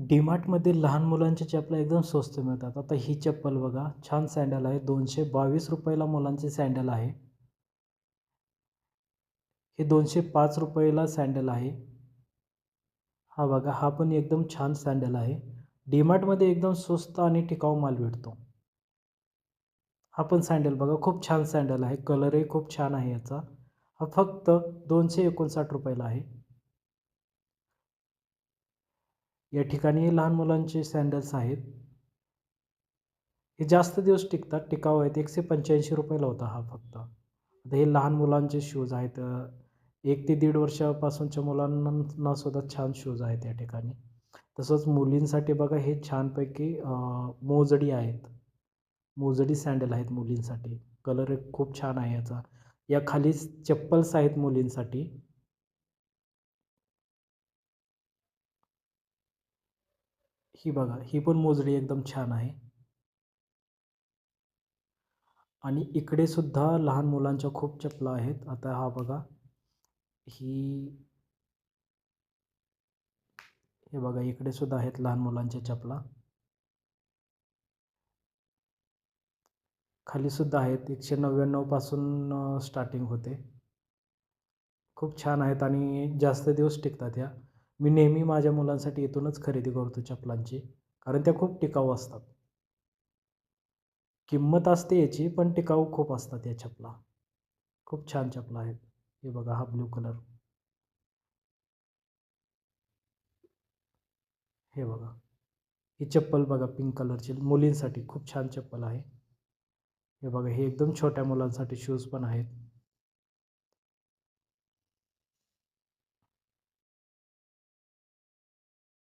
डीमार्टमध्ये लहान मुलांच्या चपला एकदम स्वस्त मिळतात. आता ही चप्पल बघा, छान सँडल आहे. ₹222 मुलांची सँडल आहे. हे ₹205 सँडल आहे. हा बघा, हा पण एकदम छान सँडल आहे. डीमार्टमध्ये एकदम स्वस्त आणि टिकाऊ माल भेटतो. हा पण सँडल बघा, खूप छान सँडल आहे. कलरही खूप छान आहे याचा. हा फक्त ₹259 ला आहे. या ठिकाणी लहान मुलांचे सँडल्स आहेत. हे जास्त दिवस टिकतात, टिकाऊ आहेत. ₹185 ला होता हा फक्त. आता हे लहान मुलांचे शूज आहेत. 1 ते 1.5 वर्षापासूनच्या मुलांना सुद्धा छान शूज आहेत या ठिकाणी. तसंच मुलींसाठी बघा हे छानपैकी मोजडी आहेत. मोजडी सँडल आहेत मुलींसाठी. कलर एक खूप छान आहे याचा. या खाली चप्पल्स आहेत मुलींसाठी. ही बघा, ही पण मोजडी एकदम छान आहे. आणि इकडे सुद्धा लहान मुलांच्या खूप चपला आहेत. आता हा बघा, ही हे बघा इकडे सुद्धा आहेत लहान मुलांच्या चपला. खाली सुद्धा आहेत. 199 पासून स्टार्टिंग होते. खूप छान आहेत आणि जास्त दिवस टिकतात ह्या. मी नेहमी माझ्या मुलांसाठी इथूनच खरेदी करतो चपलांची. कारण त्या खूप टिकाऊ असतात. किंमत असते याची, पण टिकाऊ खूप असतात या चपला. खूप छान चपला आहेत. हे बघा, हा ब्लू कलर. हे बघा. ही चप्पल बघा पिंक कलरची मुलींसाठी खूप छान चप्पल आहे. हे बघा, हे एकदम छोट्या मुलांसाठी शूज पण आहेत.